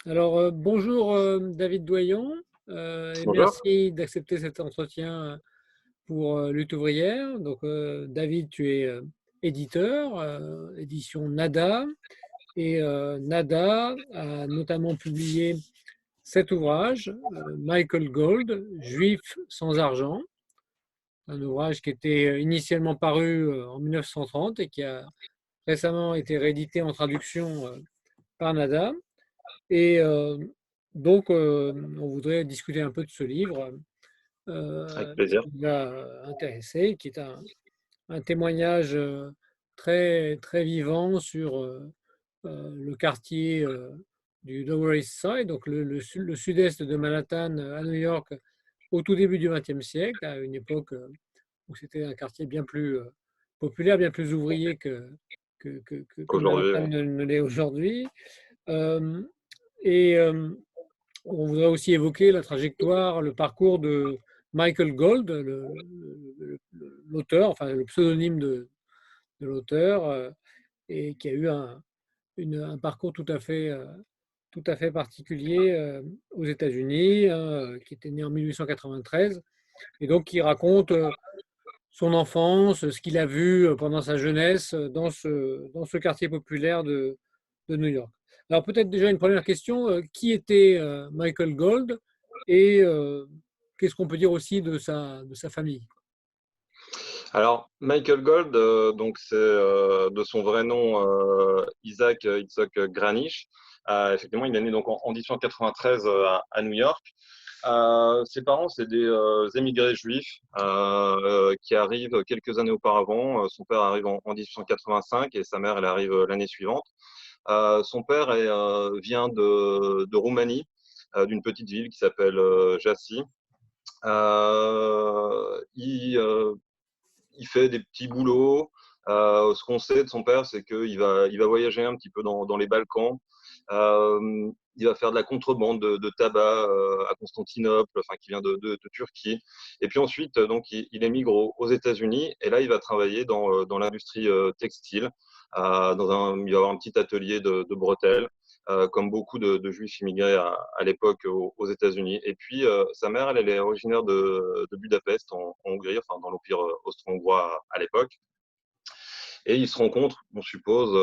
Alors, bonjour David Doyon, et Bonjour. merci d'accepter cet entretien pour Lutte ouvrière. Donc, David, tu es éditeur, édition Nada, et Nada a notamment publié cet ouvrage, Michael Gold, Juif sans argent, un ouvrage qui était initialement paru en 1930 et qui a récemment été réédité en traduction par Nada. Et donc, on voudrait discuter un peu de ce livre Avec qui plaisir. nous a intéressés, qui est un témoignage très, très vivant sur le quartier du Lower East Side, donc le sud-est de Manhattan à New York, au tout début du XXe siècle, à une époque où c'était un quartier bien plus populaire, bien plus ouvrier que Aujourd'hui, Manhattan oui. ne l'est aujourd'hui. Euh, et on voudrait aussi évoquer la trajectoire, le parcours de Michael Gold, l'auteur, enfin le pseudonyme de l'auteur, et qui a eu un parcours tout à fait particulier aux États-Unis, hein, qui était né en 1893, et donc qui raconte son enfance, ce qu'il a vu pendant sa jeunesse dans ce quartier populaire de New York. Alors peut-être déjà une première question, qui était Michael Gold et qu'est-ce qu'on peut dire aussi de sa famille? Alors, Michael Gold, donc c'est de son vrai nom Isaac Itzhak Granish. Effectivement, il est né donc en 1893 à New York. Ses parents, c'est des émigrés juifs qui arrivent quelques années auparavant. Son père arrive en 1885 et sa mère, elle arrive l'année suivante. Son père vient de Roumanie, d'une petite ville qui s'appelle Jassy. Il fait des petits boulots. Ce qu'on sait de son père, c'est qu'il va voyager un petit peu dans les Balkans. Il va faire de la contrebande de tabac à Constantinople, enfin qui vient de Turquie. Et puis ensuite, donc il émigre aux États-Unis et là, il va travailler dans l'industrie textile. Il va avoir un petit atelier de bretelles, comme beaucoup de juifs immigrés à l'époque aux États-Unis. Et puis, sa mère, elle est originaire de Budapest, en Hongrie, enfin dans l'Empire austro-hongrois à l'époque. Et ils se rencontrent, on suppose,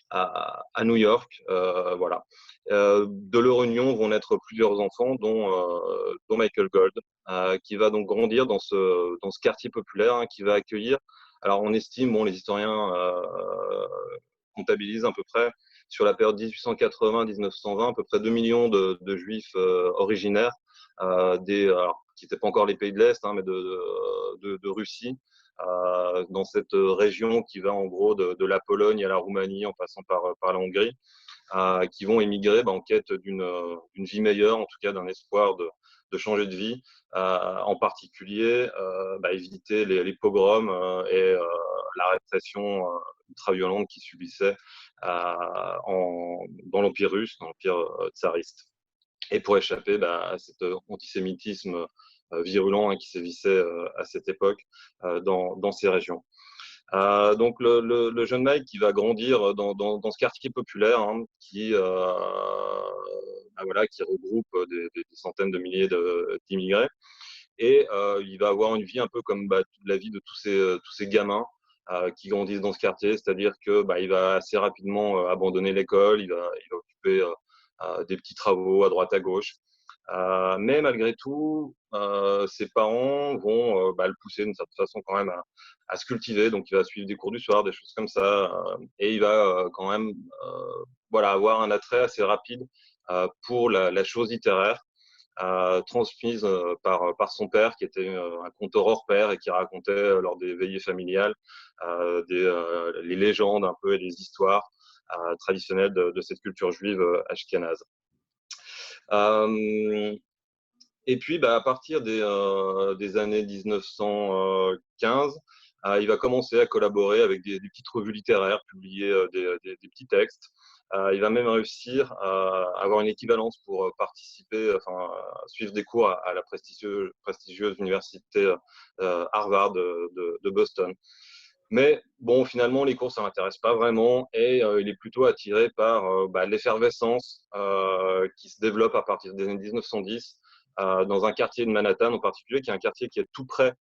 à New York. Voilà. De leur union vont naître plusieurs enfants, dont Michael Gold, qui va donc grandir dans ce quartier populaire, hein, qui va accueillir. Alors, on estime, bon, les historiens comptabilisent à peu près sur la période 1880-1920, à peu près 2 millions de juifs originaires, alors, qui n'étaient pas encore les pays de l'Est, hein, mais de Russie, dans cette région qui va en gros de la Pologne à la Roumanie en passant par la Hongrie, qui vont émigrer en quête d'une vie meilleure, en tout cas d'un espoir de changer de vie, en particulier éviter les pogroms et la répression ultra-violente qu'ils subissaient dans l'Empire russe, dans l'Empire tsariste. Et pour échapper à cet antisémitisme virulent, hein, qui sévissait à cette époque dans ces régions. Donc le jeune mec qui va grandir dans ce quartier populaire, hein, voilà, qui regroupe des centaines de milliers d'immigrés. Et il va avoir une vie un peu comme la vie de tous ces gamins qui grandissent dans ce quartier, c'est-à-dire que il va assez rapidement abandonner l'école, il va occuper des petits travaux à droite à gauche. Mais malgré tout, ses parents vont le pousser d'une certaine façon quand même à se cultiver. Donc, il va suivre des cours du soir, des choses comme ça. Et il va quand même voilà, avoir un attrait assez rapide pour la chose littéraire, transmise par son père, qui était un conteur hors pair et qui racontait lors des veillées familiales les légendes un peu et les histoires traditionnelles de cette culture juive ashkénaze. Euh, et puis, à partir des années 1915, il va commencer à collaborer avec des petites revues littéraires, publier des petits textes. Il va même réussir à avoir une équivalence pour participer, enfin, suivre des cours à la prestigieuse université Harvard de Boston. Mais bon, finalement, les courses, ça l'intéresse pas vraiment et il est plutôt attiré par l'effervescence qui se développe à partir des années 1910 dans un quartier de Manhattan en particulier, qui est un quartier qui est tout près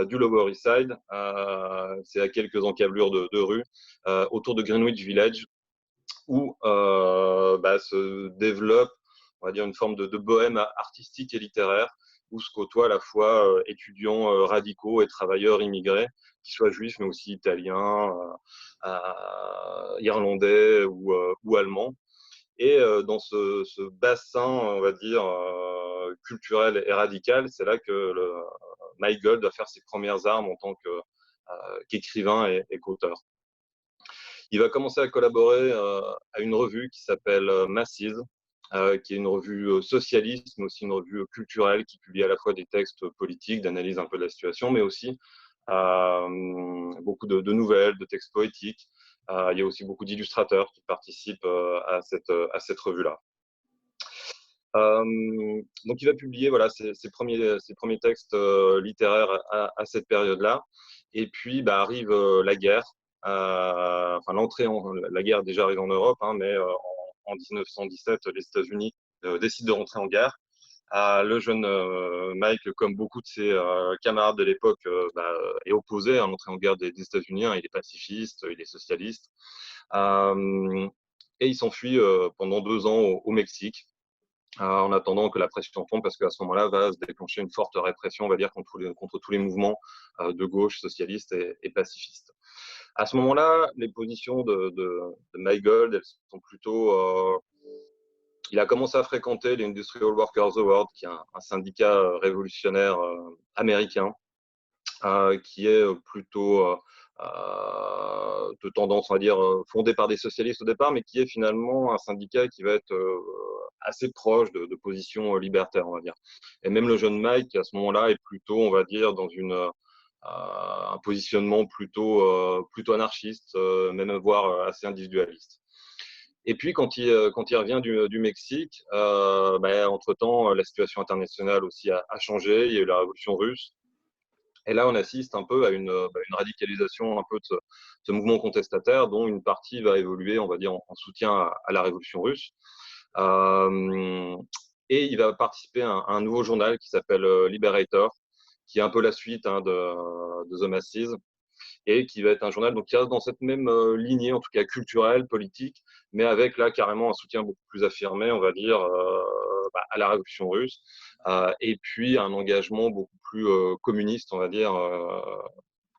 du Lower East Side. C'est à quelques encablures de rue, autour de Greenwich Village, où se développe, on va dire, une forme de bohème artistique et littéraire, où se côtoient à la fois étudiants radicaux et travailleurs immigrés, qui soient juifs, mais aussi italiens, irlandais ou allemands. Et dans ce bassin, on va dire, culturel et radical, c'est là que Mike Gold va faire ses premières armes en tant qu'écrivain et qu'auteur. Il va commencer à collaborer à une revue qui s'appelle Masses, qui est une revue socialiste, mais aussi une revue culturelle qui publie à la fois des textes politiques, d'analyse un peu de la situation, mais aussi beaucoup de nouvelles, de textes poétiques. Il y a aussi beaucoup d'illustrateurs qui participent à cette revue-là. Donc, il va publier voilà, ses premiers textes littéraires à cette période-là. Et puis, arrive la guerre. La guerre déjà arrive en Europe, hein, mais en 1917, les États-Unis décident de rentrer en guerre. Le jeune Mike, comme beaucoup de ses camarades de l'époque, est opposé à l'entrée en guerre des États-Unis. Hein. Il est pacifiste, il est socialiste. Et il s'enfuit pendant 2 ans au Mexique, en attendant que la pression tombe, parce qu'à ce moment-là va se déclencher une forte répression, on va dire, contre tous les mouvements de gauche, socialistes et pacifistes. À ce moment-là, les positions de Mike Gold, elles sont plutôt... il a commencé à fréquenter l'Industrial Workers Award, qui est un syndicat révolutionnaire américain, qui est plutôt de tendance, on va dire, fondé par des socialistes au départ, mais qui est finalement un syndicat qui va être assez proche de positions libertaires, on va dire. Et même le jeune Mike, à ce moment-là, est plutôt, on va dire, dans un positionnement plutôt anarchiste, même voire assez individualiste. Et puis, quand il revient du Mexique, entre-temps, la situation internationale aussi a changé. Il y a eu la révolution russe. Et là, on assiste un peu à une radicalisation un peu de ce mouvement contestataire, dont une partie va évoluer, on va dire, en soutien à la révolution russe. Et il va participer à un nouveau journal qui s'appelle Liberator, qui est un peu la suite de The Masses, et qui va être un journal donc, qui reste dans cette même lignée, en tout cas culturelle, politique, mais avec là carrément un soutien beaucoup plus affirmé, on va dire, à la révolution russe, et puis un engagement beaucoup plus communiste, on va dire,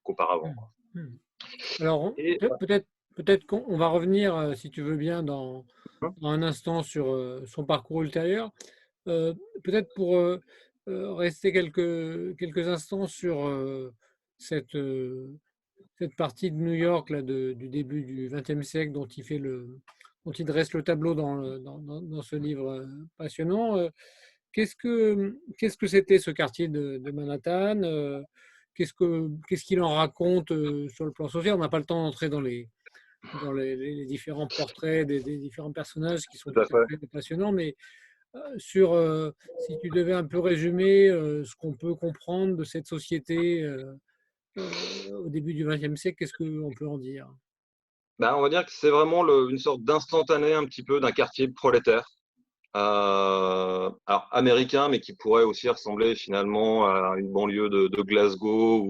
qu'auparavant. Alors, peut-être qu'on va revenir, si tu veux bien, dans un instant sur son parcours ultérieur. Peut-être pour rester quelques instants sur cette partie de New York là, du début du XXe siècle dont dont il dresse le tableau dans ce livre passionnant. Qu'est-ce que c'était ce quartier de Manhattan? Qu'est-ce qu'il en raconte sur le plan social? On n'a pas le temps d'entrer dans les différents portraits des différents personnages qui sont Tout tout à à fait. fait passionnants, mais si tu devais un peu résumer ce qu'on peut comprendre de cette société au début du XXe siècle, qu'est-ce qu'on peut en dire? On va dire que c'est vraiment une sorte d'instantané un petit peu d'un quartier prolétaire. Alors américain, mais qui pourrait aussi ressembler finalement à une banlieue de Glasgow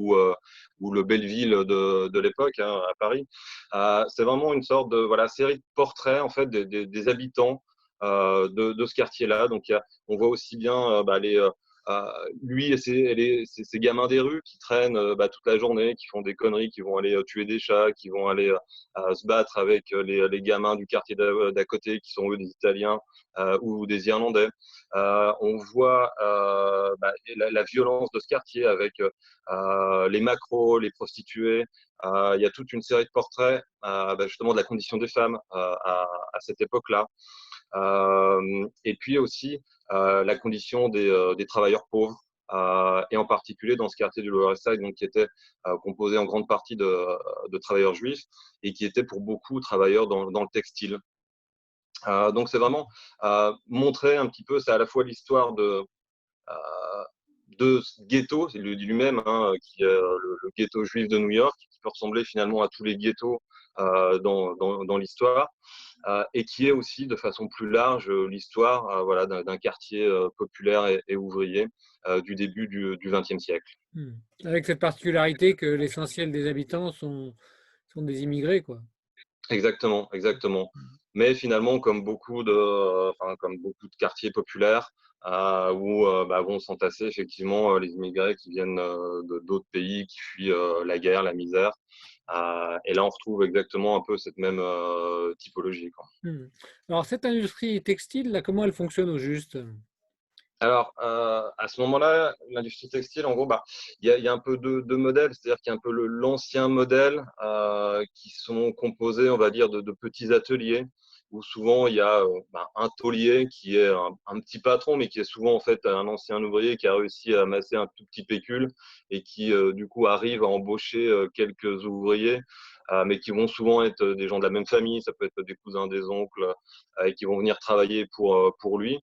ou le Belleville de l'époque, hein, à Paris. C'est vraiment une sorte de série de portraits en fait des habitants de ce quartier-là. Donc on voit aussi bien lui et ses gamins des rues qui traînent toute la journée, qui font des conneries, qui vont aller tuer des chats, qui vont aller se battre avec les gamins du quartier d'à côté, qui sont eux des Italiens ou des Irlandais. On voit la violence de ce quartier avec les macros, les prostituées. Il y a toute une série de portraits justement de la condition des femmes à cette époque-là. Et puis aussi la condition des travailleurs pauvres. Et en particulier dans ce quartier du Lower East Side, donc, qui était composé en grande partie de travailleurs juifs et qui était pour beaucoup travailleurs dans le textile. Donc c'est vraiment montrer un petit peu, c'est à la fois l'histoire de ce ghetto, il le dit lui-même, hein, qui est le ghetto juif de New York, qui peut ressembler finalement à tous les ghettos dans l'histoire, et qui est aussi de façon plus large l'histoire voilà, d'un quartier populaire et ouvrier du début du XXe siècle. Hmm. Avec cette particularité que l'essentiel des habitants sont des immigrés, quoi. Exactement, exactement. Mais finalement, comme beaucoup de quartiers populaires, où bah, vont s'entasser effectivement les immigrés qui viennent d'autres pays, qui fuient la guerre, la misère. Et là, on retrouve exactement un peu cette même typologie, quoi. Hmm. Alors, cette industrie textile, là, comment elle fonctionne au juste? Alors, à ce moment-là, l'industrie textile, en gros, bah, il y a un peu deux modèles, c'est-à-dire qu'il y a un peu l'ancien modèle qui sont composés, on va dire, de petits ateliers où souvent il y a bah, un taulier qui est un petit patron, mais qui est souvent en fait un ancien ouvrier qui a réussi à amasser un tout petit pécule et qui du coup arrive à embaucher quelques ouvriers, mais qui vont souvent être des gens de la même famille, ça peut être des cousins, des oncles, et qui vont venir travailler pour lui.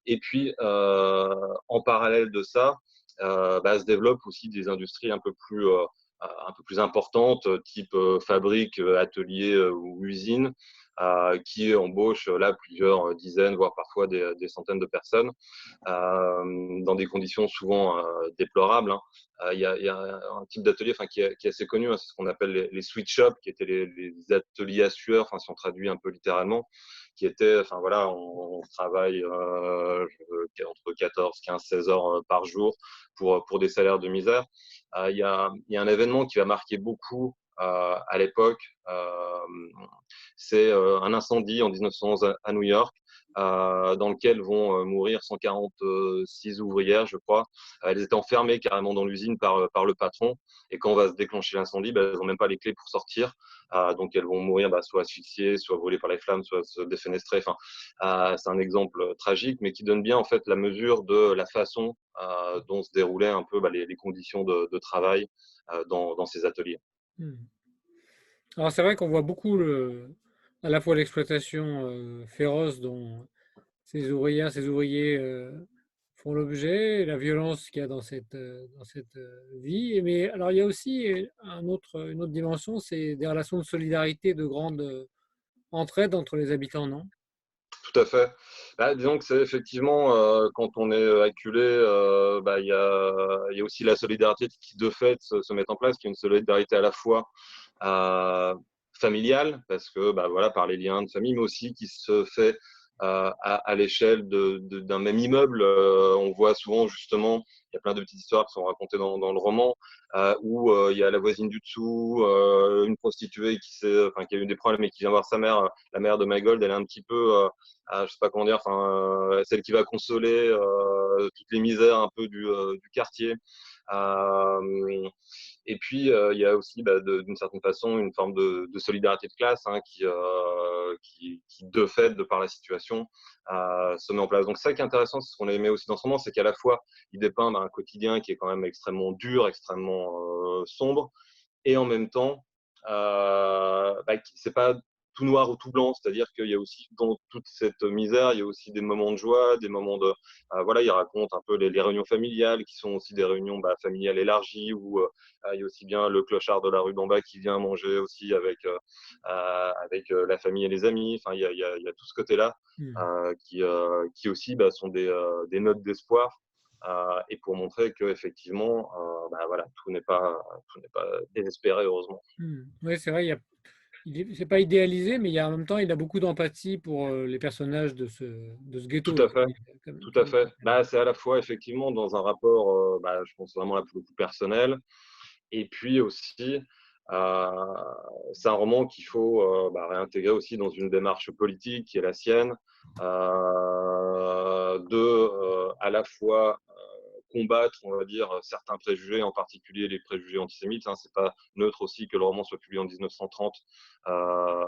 Et puis, en parallèle de ça, bah, se développent aussi des industries un peu plus importantes, type fabrique, atelier ou usine, qui embauchent là plusieurs dizaines, voire parfois des centaines de personnes, dans des conditions souvent déplorables, hein. Il y a un type d'atelier qui est assez connu, hein, c'est ce qu'on appelle les sweat shops, qui étaient les ateliers à sueur, si on traduit un peu littéralement, qui étaient, enfin voilà, on travaille entre 14, 15, 16 heures par jour pour des salaires de misère. Il y a un événement qui va marquer beaucoup à l'époque, c'est un incendie en 1911 à New York, dans lequel vont mourir 146 ouvrières, je crois. Elles étaient enfermées carrément dans l'usine par le patron. Et quand on va se déclencher l'incendie, bah, elles n'ont même pas les clés pour sortir. Donc elles vont mourir bah, soit asphyxiées, soit brûlées par les flammes, soit se défenestrées. Enfin, c'est un exemple tragique, mais qui donne bien en fait la mesure de la façon dont se déroulaient un peu bah, les conditions de travail dans ces ateliers. Hmm. Alors, c'est vrai qu'on voit beaucoup à la fois l'exploitation féroce dont ces ouvrières, ces ouvriers font l'objet, la violence qu'il y a dans cette vie. Mais alors, il y a aussi une autre dimension, c'est des relations de solidarité, de grande entraide entre les habitants, non? Tout à fait. Bah, disons que c'est effectivement, quand on est acculé, bah, il y a aussi la solidarité qui, de fait, se met en place, qui est une solidarité à la fois euh, familiale, parce que bah, voilà, par les liens de famille, mais aussi qui se fait à l'échelle d'un même immeuble. On voit souvent, justement, il y a plein de petites histoires qui sont racontées dans le roman, où il y a la voisine du dessous, une prostituée qui a eu des problèmes et qui vient voir sa mère, la mère de Mygold, elle est un petit peu je sais pas comment dire, celle qui va consoler toutes les misères un peu du quartier. Euh, et puis, il y a aussi, bah, d'une certaine façon, une forme de solidarité de classe hein, qui, de fait, de par la situation, se met en place. Donc, ça qui est intéressant, c'est ce qu'on aimait aussi dans ce roman, c'est qu'à la fois, il dépeint bah, un quotidien qui est quand même extrêmement dur, extrêmement sombre, et en même temps, bah, c'est pas tout noir ou tout blanc, c'est-à-dire qu'il y a aussi dans toute cette misère, il y a aussi des moments de joie, des moments de voilà, il raconte un peu les réunions familiales qui sont aussi des réunions bah, familiales élargies où il y a aussi bien le clochard de la rue d'en bas qui vient manger aussi avec la famille et les amis. Enfin, il y a tout ce côté-là Hmm. qui aussi bah, sont des notes d'espoir et pour montrer que effectivement, bah, voilà, tout n'est pas désespéré heureusement. Hmm. Oui, c'est vrai, c'est pas idéalisé, mais il y a en même temps, il a beaucoup d'empathie pour les personnages de ce Tout ghetto. à fait, tout à fait. Bah, c'est à la fois effectivement dans un rapport, bah, je pense vraiment là pour le coup personnel, et puis aussi euh, c'est un roman qu'il faut bah, réintégrer aussi dans une démarche politique qui est la sienne, à la fois combattre, on va dire, certains préjugés, en particulier les préjugés antisémites. Hein. C'est pas neutre aussi que le roman soit publié en 1930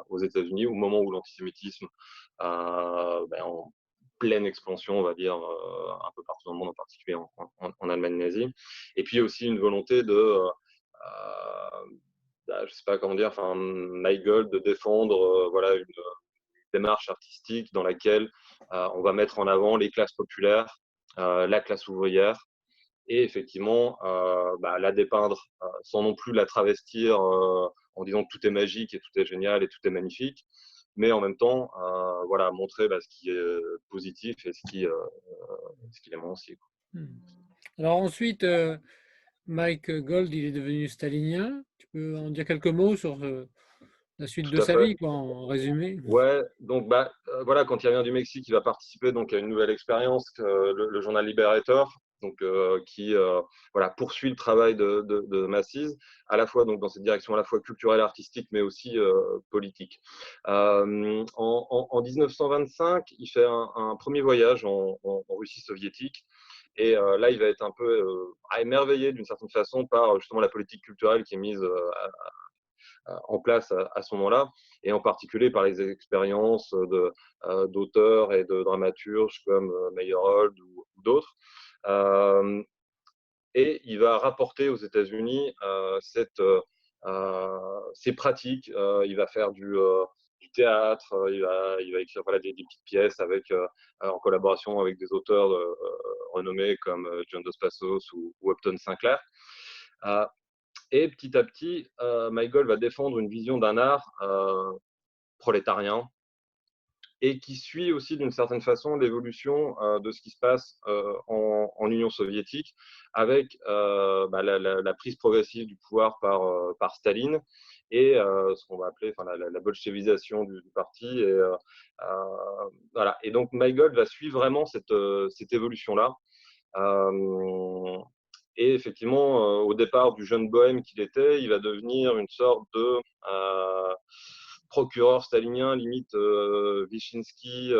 aux États-Unis, au moment où l'antisémitisme ben, en pleine expansion, on va dire, un peu partout dans le monde, en particulier en Allemagne nazie. Et puis aussi une volonté je sais pas comment dire, enfin, Mygold de défendre voilà, une démarche artistique dans laquelle on va mettre en avant les classes populaires la classe ouvrière, et effectivement la dépeindre sans non plus la travestir en disant que tout est magique et tout est génial et tout est magnifique, mais en même temps voilà, montrer ce qui est positif et ce qui est moins aussi, quoi. Hmm. Alors ensuite, Mike Gold, il est devenu stalinien. Tu peux en dire quelques mots sur la suite de Tout à sa fait. vie, quoi, en résumé? Ouais, donc voilà, quand il revient du Mexique, il va participer donc à une nouvelle expérience, le journal Liberator, donc qui voilà, poursuit le travail de Massis, à la fois donc dans cette direction à la fois culturelle, artistique, mais aussi politique. En 1925, il fait un premier voyage en Russie soviétique. Et là, il va être un peu émerveillé d'une certaine façon par justement la politique culturelle qui est mise en place à ce moment-là, et en particulier par les expériences d'auteurs et de dramaturges comme Meyerhold ou d'autres. Euh, et il va rapporter aux États-Unis ces pratiques. Il va faire du théâtre, il va écrire voilà, des petites pièces en collaboration avec des auteurs renommés comme John Dos Passos ou Upton Sinclair. Euh, et petit à petit, Michael va défendre une vision d'un art prolétarien et qui suit aussi d'une certaine façon l'évolution de ce qui se passe en Union soviétique avec la prise progressive du pouvoir par Staline et ce qu'on va appeler la bolchevisation du parti. Voilà. Et donc Michael va suivre vraiment cette évolution-là. Et effectivement, au départ du jeune bohème qu'il était, il va devenir une sorte de procureur stalinien, limite Wyszynski,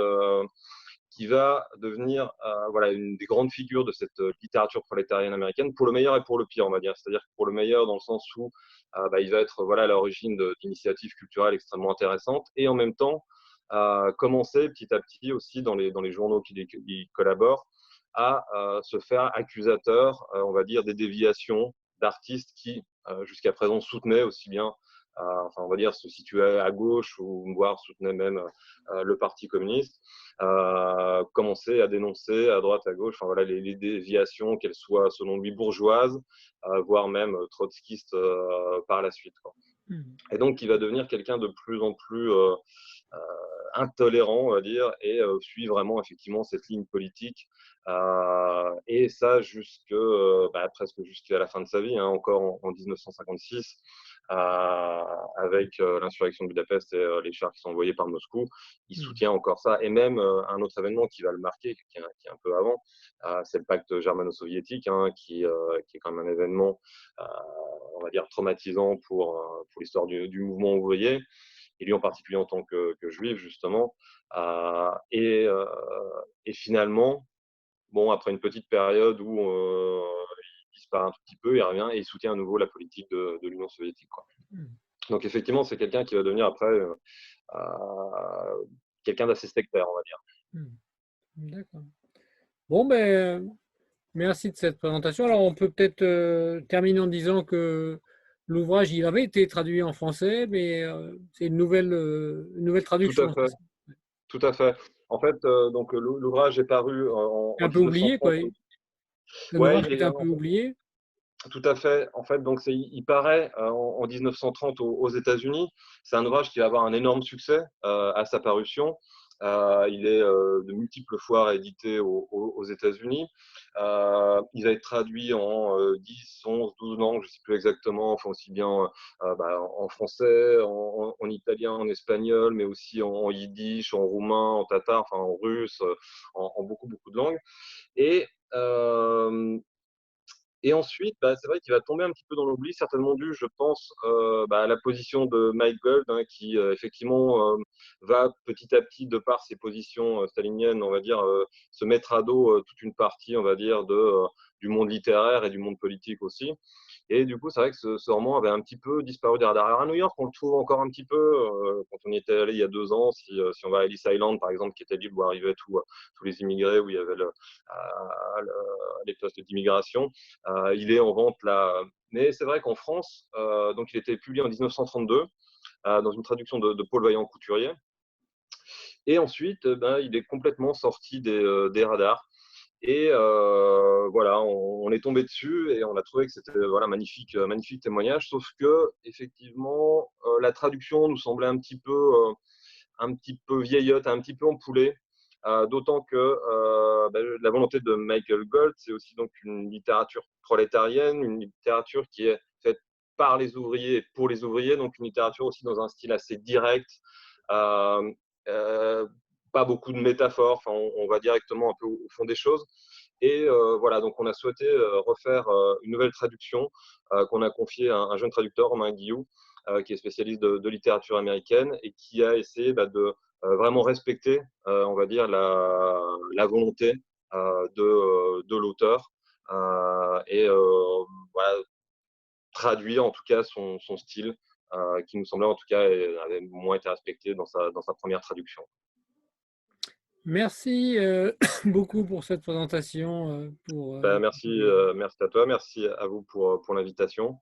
qui va devenir voilà, une des grandes figures de cette littérature prolétarienne américaine, pour le meilleur et pour le pire, on va dire. C'est-à-dire que pour le meilleur, dans le sens où il va être voilà, à l'origine d'initiatives culturelles extrêmement intéressantes, et en même temps commencer petit à petit aussi dans les journaux qui collaborent à se faire accusateur, on va dire, des déviations d'artistes qui, jusqu'à présent, soutenaient aussi bien, enfin, on va dire, se situaient à gauche ou voire soutenaient même le Parti communiste, commençaient à dénoncer à droite, à gauche, enfin, voilà, les déviations, qu'elles soient, selon lui, bourgeoises, voire même trotskistes par la suite, quoi. Et donc, il va devenir quelqu'un de plus en plus intolérant, on va dire, et suit vraiment effectivement cette ligne politique. Et ça presque jusqu'à la fin de sa vie, hein, encore en 1956, avec l'insurrection de Budapest et les chars qui sont envoyés par Moscou. Il soutient encore ça. Et même un autre événement qui va le marquer, qui est un peu avant, c'est le pacte germano-soviétique, hein, qui est quand même un événement, on va dire, traumatisant pour l'histoire du mouvement ouvrier, et lui en particulier en tant que juif, justement. Et finalement, bon, après une petite période où il disparaît un tout petit peu, il revient et il soutient à nouveau la politique de l'Union soviétique, quoi. Donc effectivement, c'est quelqu'un qui va devenir après quelqu'un d'assez sectaire, on va dire. D'accord. Bon, ben, merci de cette présentation. Alors, on peut peut-être terminer en disant que l'ouvrage, il avait été traduit en français, mais c'est une nouvelle Tout à traduction, c'est fait, ça? tout à fait. En fait, donc l'ouvrage est paru Un en peu oublié, quoi. 1930. Ouais, L'ouvrage est un peu oublié. tout à fait. En fait, donc il paraît en 1930 aux États-Unis. C'est un ouvrage qui va avoir un énorme succès à sa parution. Il est de multiples fois réédité aux États-Unis. Il va être traduit en 10, 11, 12 langues, je ne sais plus exactement, enfin aussi bien en français, en italien, en espagnol, mais aussi en yiddish, en roumain, en tatar, enfin en russe, en beaucoup, beaucoup de langues. Et et ensuite, c'est vrai qu'il va tomber un petit peu dans l'oubli, certainement dû, je pense, à la position de Mike Gold, hein, qui effectivement va petit à petit, de par ses positions staliniennes, on va dire, se mettre à dos toute une partie, on va dire, du monde littéraire et du monde politique aussi. Et du coup, c'est vrai que ce roman avait un petit peu disparu des radars. Alors à New York, on le trouve encore un petit peu. Quand on y était allé il y a 2 ans, si on va à Ellis Island, par exemple, qui était l'île où arrivaient tous les immigrés, où il y avait les postes d'immigration, il est en vente là. Mais c'est vrai qu'en France, donc il était publié en 1932 dans une traduction de Paul Vaillant-Couturier. Et ensuite, il est complètement sorti des radars. Et voilà, on est tombé dessus et on a trouvé que c'était voilà, magnifique, magnifique témoignage. Sauf que effectivement, la traduction nous semblait un petit peu vieillotte, un petit peu empoulée. D'autant que la volonté de Michael Gold, c'est aussi donc une littérature prolétarienne, une littérature qui est faite par les ouvriers et pour les ouvriers, donc une littérature aussi dans un style assez direct, euh, euh, pas beaucoup de métaphores, enfin, on va directement un peu au fond des choses. Et voilà, donc on a souhaité refaire une nouvelle traduction qu'on a confiée à un jeune traducteur, Romain Guillou, qui est spécialiste de littérature américaine et qui a essayé de vraiment respecter, on va dire, la volonté de l'auteur et voilà, traduire en tout cas son style, qui nous semblait en tout cas avait moins été respecté dans sa première traduction. Merci beaucoup pour cette présentation. Merci, merci à toi, merci à vous pour l'invitation.